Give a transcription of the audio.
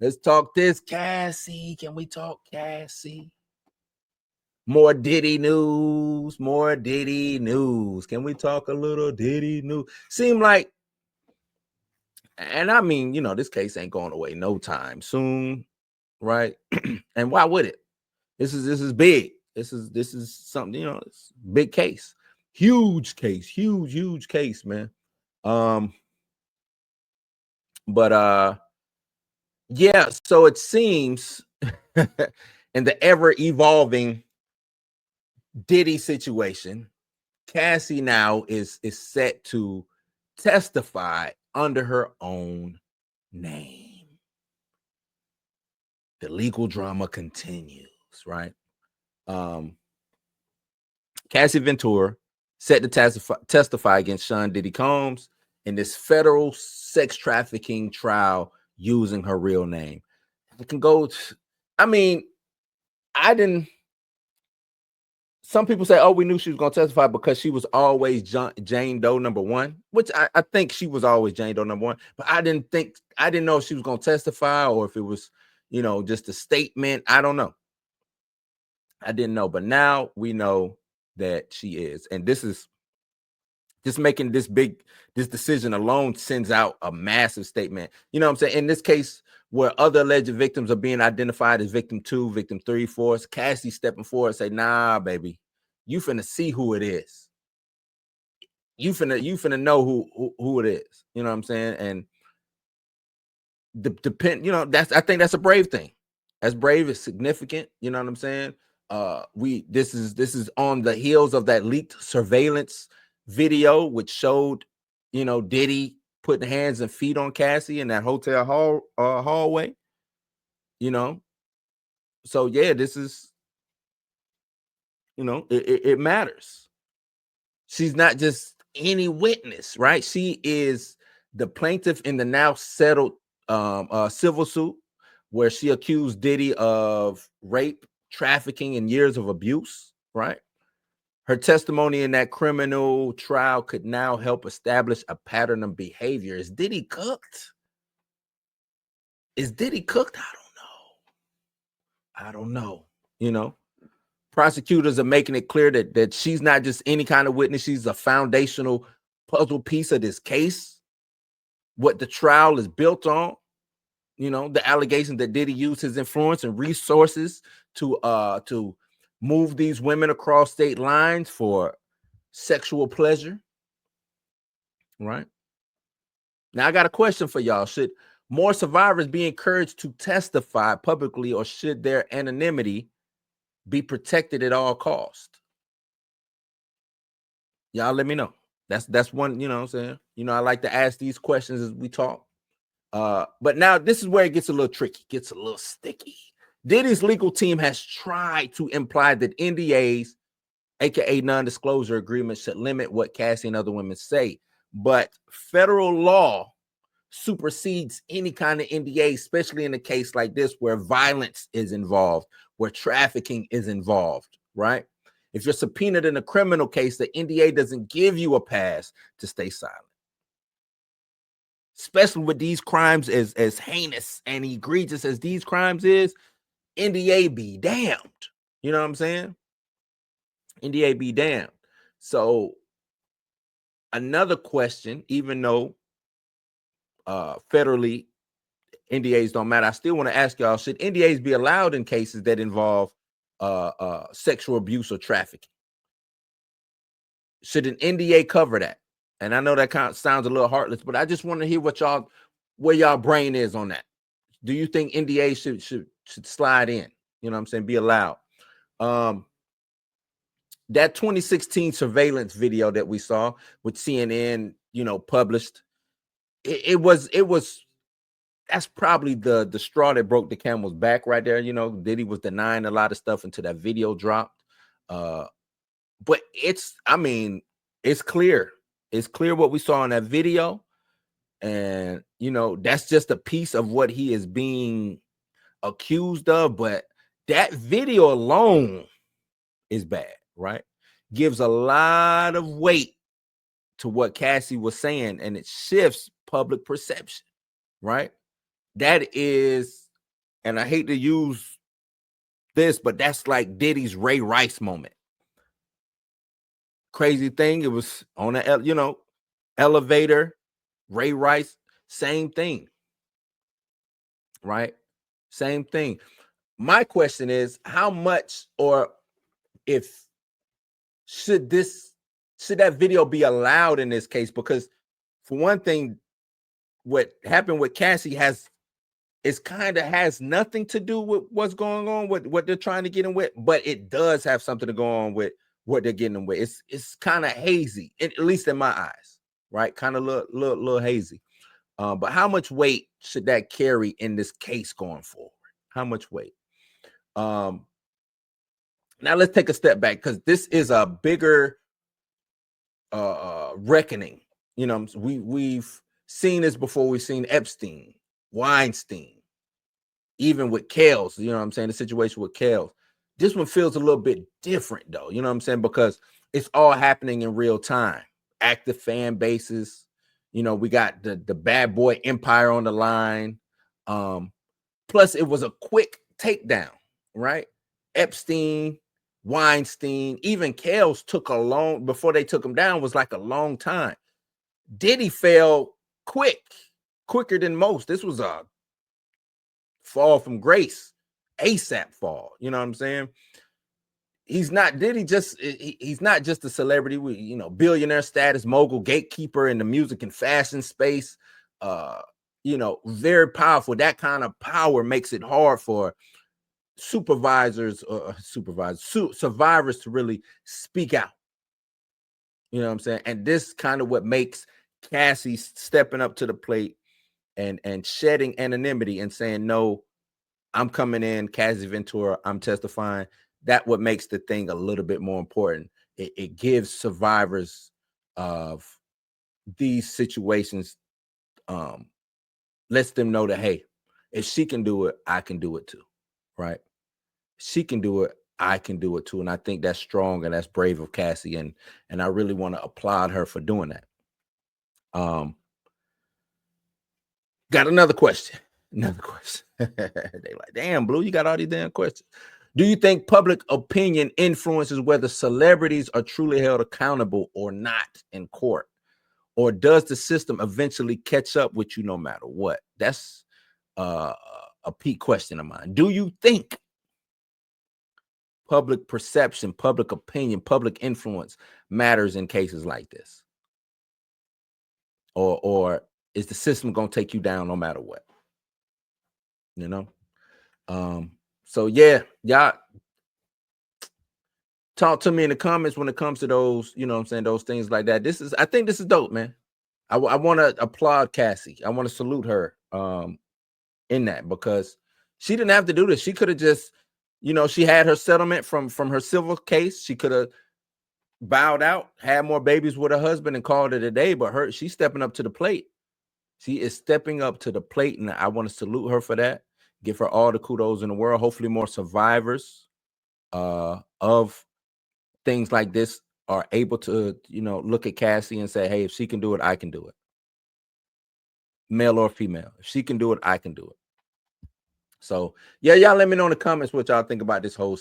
Let's talk this, Cassie. Can we talk Cassie? More Diddy news. More Diddy news. Can we talk a little Diddy news? Seem like, and I mean, this case ain't going away no time soon, right? And why would it? This is big. This is something, it's big case. Huge case. Huge case, man. But yeah, so it seems in the ever evolving Diddy situation, Cassie now is set to testify under her own name. The legal drama continues, right? Cassie Ventura set to testify against Sean Diddy Combs in this federal sex trafficking trial using her real name. It can go. Some people say, oh, we knew she was going to testify because she was always Jane Doe number one, which I think she was always Jane Doe number one. But I didn't know if she was going to testify or if it was, just a statement. I don't know. I didn't know. But now we know that she is. And this is just making this decision alone sends out a massive statement. You know what I'm saying? In this case, where other alleged victims are being identified as victim 2, victim 3, 4, Cassie stepping forward and say, nah, baby, you finna see who it is. You finna know who it is. You know what I'm saying? And I think that's a brave thing. That's brave. It's significant. You know what I'm saying? This is on the heels of that leaked surveillance video, which showed, Diddy putting hands and feet on Cassie in that hotel hallway. So yeah, this is, it matters. She's not just any witness, right? She is the plaintiff in the now settled civil suit where she accused Diddy of rape, trafficking, and years of abuse, right? Her testimony in that criminal trial could now help establish a pattern of behavior. Is Diddy cooked? I don't know. Prosecutors are making it clear that she's not just any kind of witness. She's a foundational puzzle piece of this case. What the trial is built on, the allegation that Diddy used his influence and resources to move these women across state lines for sexual pleasure. Right. Now, I got a question for y'all. Should more survivors be encouraged to testify publicly, or should their anonymity be protected at all costs? Y'all let me know. That's one, what I'm saying? I like to ask these questions as we talk. But now this is where it gets a little tricky, gets a little sticky. Diddy's legal team has tried to imply that NDAs, aka non-disclosure agreements, should limit what Cassie and other women say. But federal law supersedes any kind of NDA, especially in a case like this where violence is involved, where trafficking is involved, right? If you're subpoenaed in a criminal case, the NDA doesn't give you a pass to stay silent. Especially with these crimes as heinous and egregious as these crimes is, NDA be damned. You know what I'm saying? NDA be damned. So another question, even though federally NDAs don't matter, I still want to ask y'all, should NDAs be allowed in cases that involve sexual abuse or trafficking? Should an NDA cover that? And I know that kind of sounds a little heartless, but I just want to hear where y'all brain is on that. Do you think NDA should slide in? You know what I'm saying? Be allowed. That 2016 surveillance video that we saw with CNN, published, it was that's probably the straw that broke the camel's back right there. Diddy was denying a lot of stuff until that video dropped. But it's clear. It's clear what we saw in that video. And, that's just a piece of what he is being accused of. But that video alone is bad, right? Gives a lot of weight to what Cassie was saying, and it shifts public perception, right? That is And I hate to use this, but that's like Diddy's Ray Rice moment. Crazy thing, it was on a elevator. Ray Rice, same thing, right? Same thing. My question is, how much, or if should that video be allowed in this case? Because for one thing, what happened with Cassie has nothing to do with what's going on with what they're trying to get in with, but it does have something to go on with what they're getting in with. It's kind of hazy, at least in my eyes, right? Kind of little hazy. But how much weight should that carry in this case going forward? How much weight? Now let's take a step back, because this is a bigger reckoning. We've seen this before. We've seen Epstein, Weinstein, even with Kales. The situation with Kales. This one feels a little bit different, though. Because it's all happening in real time. Active fan bases. We got the bad boy empire on the line. Plus, it was a quick takedown, right? Epstein, Weinstein, even Kales took before they took him down, was like a long time. Diddy fell quicker than most. This was a fall from grace, ASAP fall. You know what I'm saying? He's not just a celebrity with, billionaire status, mogul, gatekeeper in the music and fashion space. Very powerful. That kind of power makes it hard for survivors to really speak out. You know what I'm saying? And this kind of what makes Cassie stepping up to the plate and shedding anonymity and saying, no, I'm coming in, Cassie Ventura, I'm testifying. That what makes the thing a little bit more important. It gives survivors of these situations, lets them know that, hey, if she can do it, I can do it too, right? She can do it, I can do it too. And I think that's strong and that's brave of Cassie. And I really want to applaud her for doing that. Got another question. They like, damn, Blue, you got all these damn questions. Do you think public opinion influences whether celebrities are truly held accountable or not in court? Or does the system eventually catch up with you no matter what? That's a peak question of mine. Do you think public perception, public opinion, public influence matters in cases like this? Or is the system going to take you down no matter what? So yeah, y'all talk to me in the comments when it comes to those, those things like that. I think this is dope, man. I want to applaud Cassie. I want to salute her in that, because she didn't have to do this. She could have just, she had her settlement from her civil case. She could have bowed out, had more babies with her husband, and called it a day. But she's stepping up to the plate. She is stepping up to the plate, and I want to salute her for that. Give her all the kudos in the world. Hopefully more survivors of things like this are able to, look at Cassie and say, hey, if she can do it, I can do it. Male or female. If she can do it, I can do it. So yeah, y'all let me know in the comments what y'all think about this whole